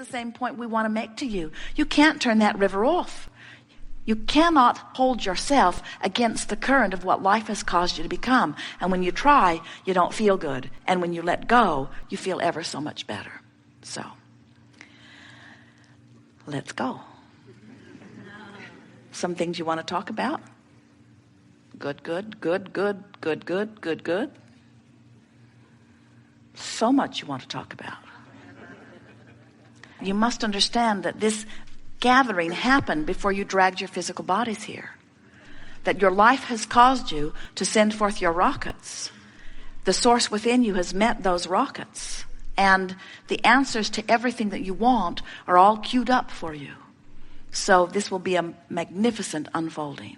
the same point we want to make to you. You can't turn that river off. You cannot hold yourself against the current of what life has caused you to become. And when you try, you don't feel good. And when you let go, you feel ever so much better. So, let's go. Some things you want to talk about? Good. So much you want to talk about. You must understand that this gathering happened before you dragged your physical bodies here. That your life has caused you to send forth your rockets. The source within you has met those rockets. And the answers to everything that you want are all queued up for you. So this will be a magnificent unfolding.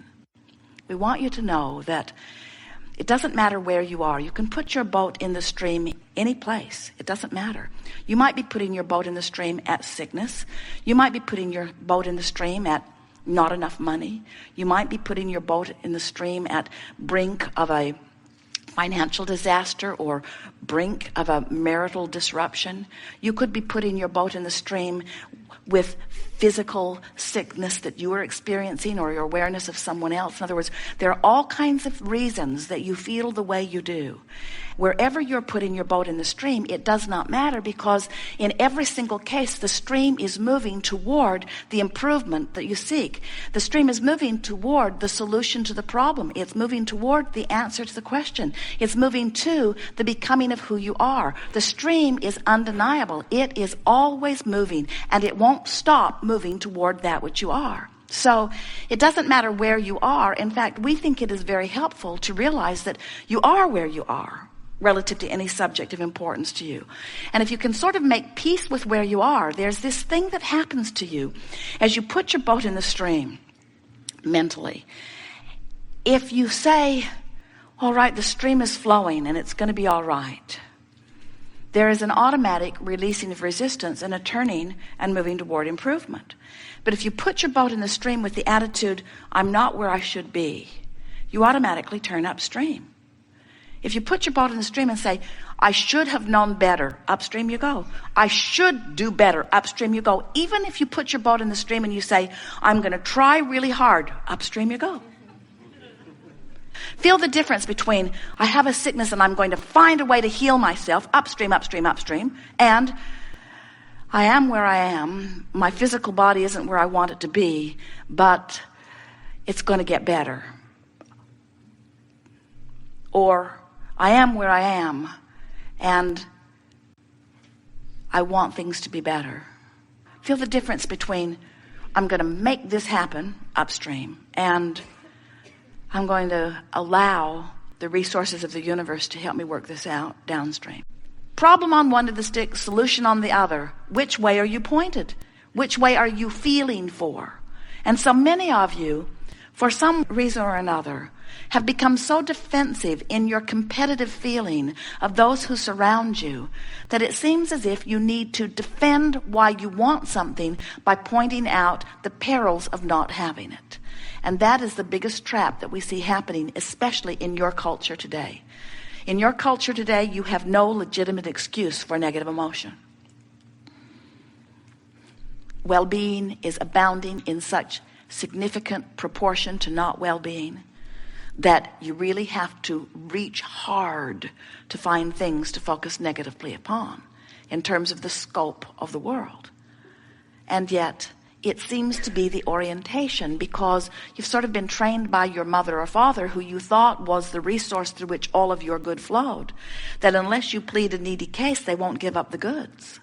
We want you to know that it doesn't matter where you are. You can put your boat in the stream any place. It doesn't matter. You might be putting your boat in the stream at sickness. You might be putting your boat in the stream at not enough money. You might be putting your boat in the stream at brink of a financial disaster or brink of a marital disruption. You could be putting your boat in the stream with physical sickness that you are experiencing or your awareness of someone else. In other words, there are all kinds of reasons that you feel the way you do. Wherever you're putting your boat in the stream, it does not matter, because in every single case, the stream is moving toward the improvement that you seek. The stream is moving toward the solution to the problem. It's moving toward the answer to the question. It's moving to the becoming of who you are. The stream is undeniable. It is always moving, and it won't stop moving toward that which you are. So it doesn't matter where you are. In fact, we think it is very helpful to realize that you are where you are relative to any subject of importance to you. And if you can sort of make peace with where you are, there's this thing that happens to you as you put your boat in the stream mentally. If you say, all right, the stream is flowing and it's going to be all right, there is an automatic releasing of resistance and a turning and moving toward improvement. But if you put your boat in the stream with the attitude, I'm not where I should be, you automatically turn upstream. If you put your boat in the stream and say, I should have known better, upstream you go. I should do better, upstream you go. Even if you put your boat in the stream and you say, I'm going to try really hard, upstream you go. Feel the difference between, I have a sickness and I'm going to find a way to heal myself, upstream, and I am where I am. My physical body isn't where I want it to be, but it's going to get better. Or, I am where I am, and I want things to be better. Feel the difference between, I'm going to make this happen, upstream, and I'm going to allow the resources of the universe to help me work this out, downstream. Problem on one of the sticks, solution on the other. Which way are you pointed? Which way are you feeling for? And so many of you, for some reason or another, have become so defensive in your competitive feeling of those who surround you that it seems as if you need to defend why you want something by pointing out the perils of not having it. And that is the biggest trap that we see happening, especially in your culture today. In your culture today, you have no legitimate excuse for negative emotion. Well-being is abounding in such significant proportion to not well-being that you really have to reach hard to find things to focus negatively upon in terms of the scope of the world. And yet it seems to be the orientation, because you've sort of been trained by your mother or father, who you thought was the resource through which all of your good flowed, that unless you plead a needy case, they won't give up the goods.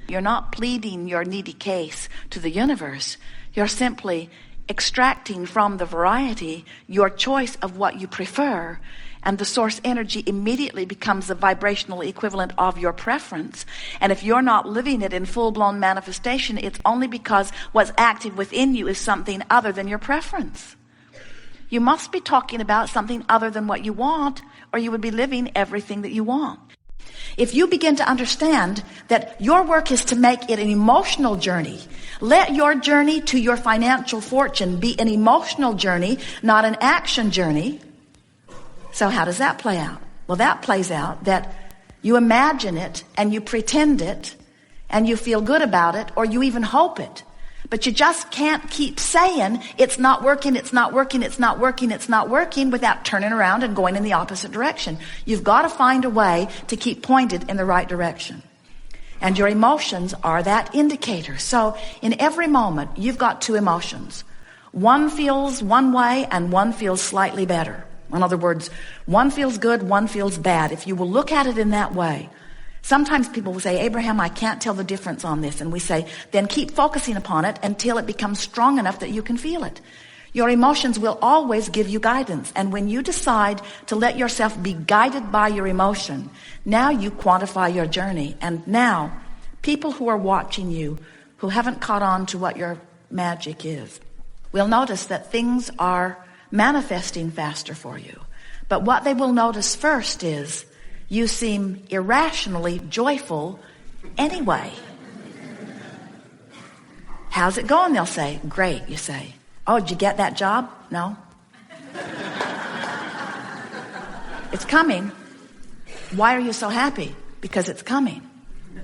You're not pleading your needy case to the universe. You're simply extracting from the variety your choice of what you prefer, and the source energy immediately becomes the vibrational equivalent of your preference. And if you're not living it in full-blown manifestation, it's only because what's active within you is something other than your preference. You must be talking about something other than what you want, or you would be living everything that you want. If you begin to understand that your work is to make it an emotional journey, let your journey to your financial fortune be an emotional journey, not an action journey. So how does that play out? Well, that plays out that you imagine it and you pretend it and you feel good about it, or you even hope it. But you just can't keep saying, it's not working, it's not working, it's not working, it's not working, without turning around and going in the opposite direction. You've got to find a way to keep pointed in the right direction. And your emotions are that indicator. So in every moment, you've got two emotions. One feels one way and one feels slightly better. In other words, one feels good, one feels bad. If you will look at it in that way. Sometimes people will say, Abraham, I can't tell the difference on this. And we say, then keep focusing upon it until it becomes strong enough that you can feel it. Your emotions will always give you guidance. And when you decide to let yourself be guided by your emotion, now you quantify your journey. And now, people who are watching you, who haven't caught on to what your magic is, will notice that things are manifesting faster for you. But what they will notice first is you seem irrationally joyful anyway. How's it going? They'll say, great. You say, oh, did you get that job? No. It's coming. Why are you so happy? Because it's coming.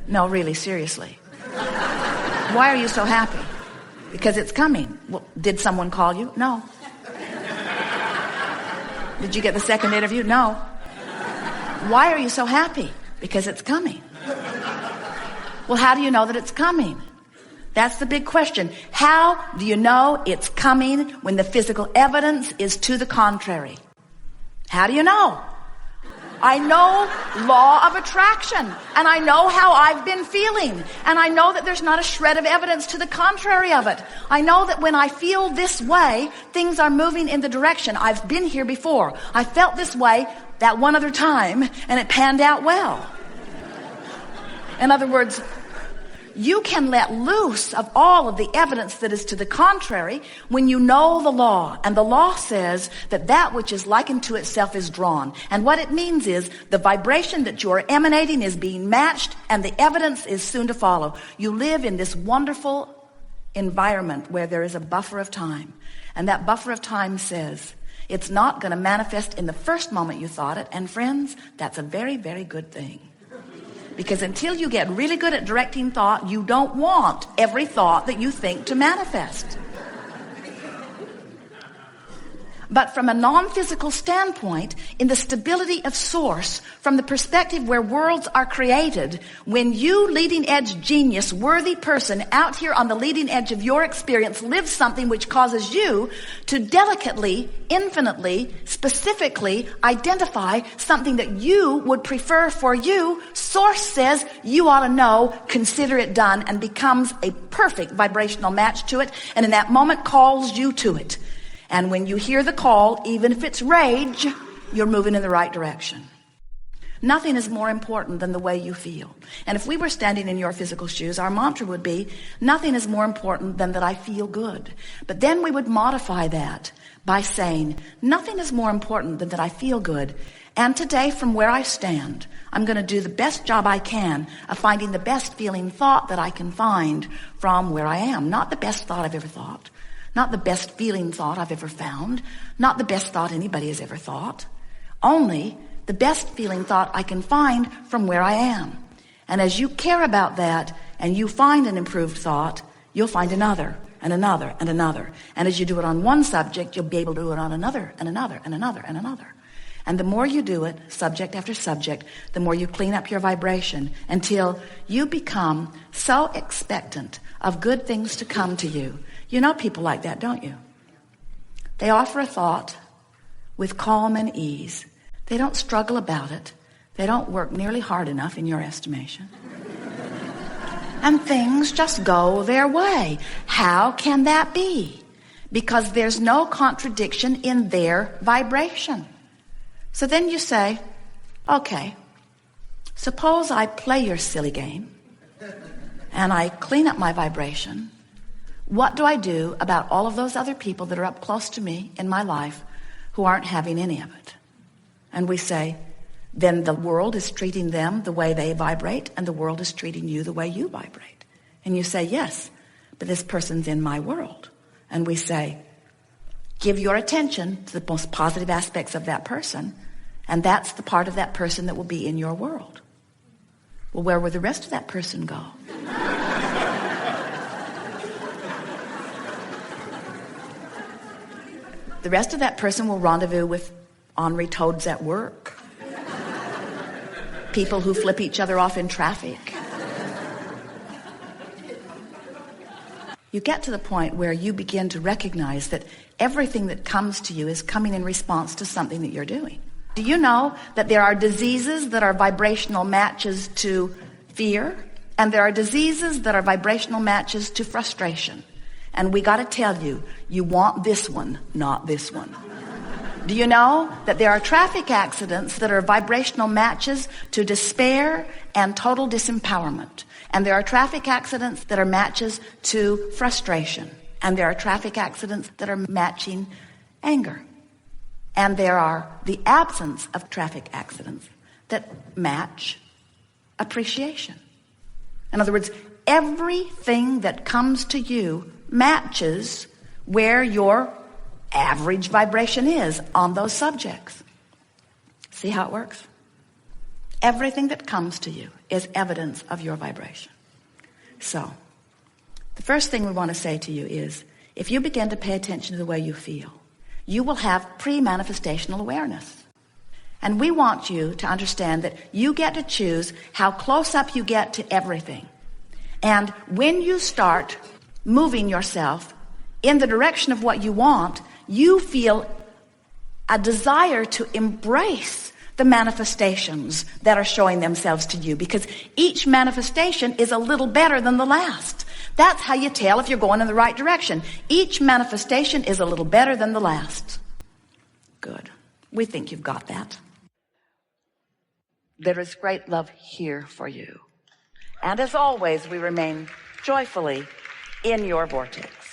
No, really, seriously. Why are you so happy? Because it's coming. Well, did someone call you? No. Did you get the second interview? No. Why are you so happy? Because it's coming. Well, how do you know that it's coming? That's the big question. How do you know it's coming when the physical evidence is to the contrary? How do you know? I know law of attraction, and I know how I've been feeling, and I know that there's not a shred of evidence to the contrary of it. I know that when I feel this way, things are moving in the direction. I've been here before. I felt this way that one other time, and it panned out well. In other words, you can let loose of all of the evidence that is to the contrary when you know the law. And the law says that that which is likened to itself is drawn. And what it means is the vibration that you are emanating is being matched, and the evidence is soon to follow. You live in this wonderful environment where there is a buffer of time. And that buffer of time says it's not going to manifest in the first moment you thought it. And friends, that's a very, very good thing. Because until you get really good at directing thought, you don't want every thought that you think to manifest. But from a non-physical standpoint, in the stability of source, from the perspective where worlds are created, when you, leading edge genius, worthy person out here on the leading edge of your experience, live something which causes you to delicately, infinitely, specifically identify something that you would prefer for you, source says you ought to know, consider it done, and becomes a perfect vibrational match to it, and in that moment calls you to it. And when you hear the call, even if it's rage, you're moving in the right direction. Nothing is more important than the way you feel. And if we were standing in your physical shoes, our mantra would be, nothing is more important than that I feel good. But then we would modify that by saying, nothing is more important than that I feel good. And today, from where I stand, I'm going to do the best job I can of finding the best feeling thought that I can find from where I am. Not the best thought I've ever thought. Not the best feeling thought I've ever found. Not the best thought anybody has ever thought. Only the best feeling thought I can find from where I am. And as you care about that and you find an improved thought, you'll find another and another and another. And as you do it on one subject, you'll be able to do it on another and another and another and another. And the more you do it, subject after subject, the more you clean up your vibration until you become so expectant of good things to come to you. You know people like that, don't you? They offer a thought with calm and ease. They don't struggle about it. They don't work nearly hard enough in your estimation. And things just go their way. How can that be? Because there's no contradiction in their vibration. So then you say, okay, suppose I play your silly game and I clean up my vibration. What do I do about all of those other people that are up close to me in my life who aren't having any of it? And we say, then the world is treating them the way they vibrate, and the world is treating you the way you vibrate. And you say, yes, but this person's in my world. And we say, give your attention to the most positive aspects of that person, and that's the part of that person that will be in your world. Well, where will the rest of that person go? the rest of that person will rendezvous with ornery toads at work, people who flip each other off in traffic. You get to the point where you begin to recognize that everything that comes to you is coming in response to something that you're doing. Do you know that there are diseases that are vibrational matches to fear, and there are diseases that are vibrational matches to frustration? And we got to tell you, you want this one, not this one. Do you know that there are traffic accidents that are vibrational matches to despair and total disempowerment? And there are traffic accidents that are matches to frustration. And there are traffic accidents that are matching anger. And there are the absence of traffic accidents that match appreciation. In other words, everything that comes to you matches where your average vibration is on those subjects. See how it works? Everything that comes to you is evidence of your vibration. So, the first thing we want to say to you is, if you begin to pay attention to the way you feel, you will have pre-manifestational awareness. And we want you to understand that you get to choose how close up you get to everything. And when you start moving yourself in the direction of what you want, you feel a desire to embrace the manifestations that are showing themselves to you, because each manifestation is a little better than the last. That's how you tell if you're going in the right direction. Each manifestation is a little better than the last. Good. We think you've got that. There is great love here for you. And as always, we remain joyfully in your vortex.